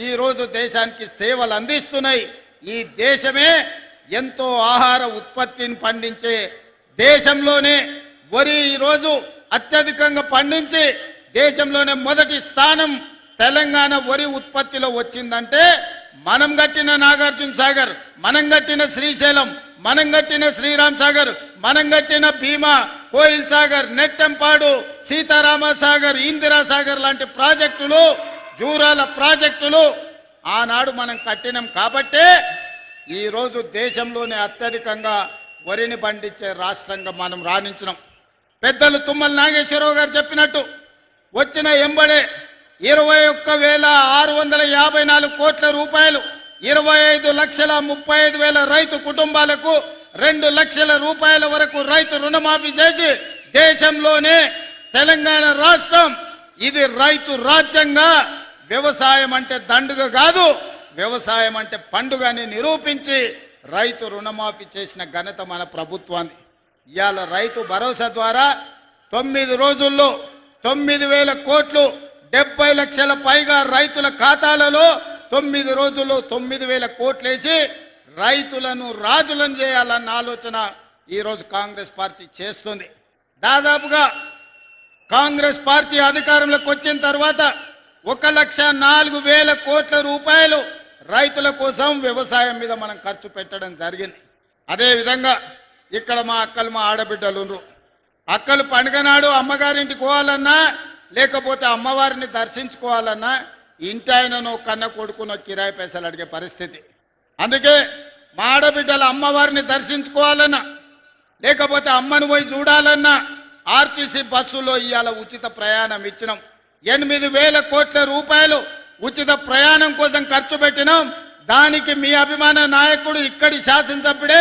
ఈ రోజు దేశానికి సేవలు అందిస్తున్నాయి. ఈ దేశమే ఎంతో ఆహార ఉత్పత్తిని పండించే దేశంలోనే వరి ఈ రోజు అత్యధికంగా పండించి దేశంలోనే మొదటి స్థానం తెలంగాణ వరి ఉత్పత్తిలో వచ్చిందంటే మనం కట్టిన నాగార్జున సాగర్, మనం కట్టిన శ్రీశైలం, మనం కట్టిన శ్రీరామ్ సాగర్, మనం కట్టిన భీమా, కోయిల్ సాగర్, నెట్టెంపాడు, సీతారామ సాగర్, ఇందిరా సాగర్ లాంటి ప్రాజెక్టులు, జూరాల ప్రాజెక్టులు ఆనాడు మనం కట్టినాం కాబట్టే ఈ రోజు దేశంలోనే అత్యధికంగా వరిని పండించే రాష్ట్రంగా మనం రాణించినాం. పెద్దలు తుమ్మల నాగేశ్వరరావు గారు చెప్పినట్టు వచ్చిన ఎంబడే 21,654 కోట్ల రూపాయలు 25,35,000 రైతు కుటుంబాలకు 2 లక్షల రూపాయల వరకు రైతు రుణమాఫీ చేసి దేశంలోనే తెలంగాణ రాష్ట్రం ఇది రైతు రాజ్యంగా, వ్యవసాయం అంటే దండుగ కాదు, వ్యవసాయం అంటే పండుగ అని నిరూపించి రైతు రుణమాఫీ చేసిన ఘనత మన ప్రభుత్వాన్ని. ఇవాళ రైతు భరోసా ద్వారా 9 రోజుల్లో 9,000 కోట్లు 70 లక్షల పైగా రైతుల ఖాతాలలో 9 రోజుల్లో 9,000 కోట్లేసి రైతులను రాజులను చేయాలన్న ఆలోచన ఈరోజు కాంగ్రెస్ పార్టీ చేస్తుంది. దాదాపుగా కాంగ్రెస్ పార్టీ అధికారంలోకి వచ్చిన తర్వాత 1,04,000 కోట్ల రూపాయలు రైతుల కోసం వ్యవసాయం మీద మనం ఖర్చు పెట్టడం జరిగింది. అదేవిధంగా ఇక్కడ మా అక్కలు, మా ఆడబిడ్డలు అక్కలు పండుగ నాడు అమ్మగారింటికి పోవాలన్నా లేకపోతే అమ్మవారిని దర్శించుకోవాలన్నా ఇంటి ఆయనను కన్న కొడుకునో కిరాయి పైసలు అడిగే పరిస్థితి. అందుకే మా ఆడబిడ్డల అమ్మవారిని దర్శించుకోవాలన్నా లేకపోతే అమ్మను పోయి చూడాలన్నా ఆర్టీసీ బస్సులో ఇవాళ ఉచిత ప్రయాణం ఇచ్చినాం. 8,000 కోట్ల రూపాయలు ఉచిత ప్రయాణం కోసం ఖర్చు పెట్టినాం. దానికి మీ అభిమాన నాయకుడు ఇక్కడి శాసనసభ్యుడే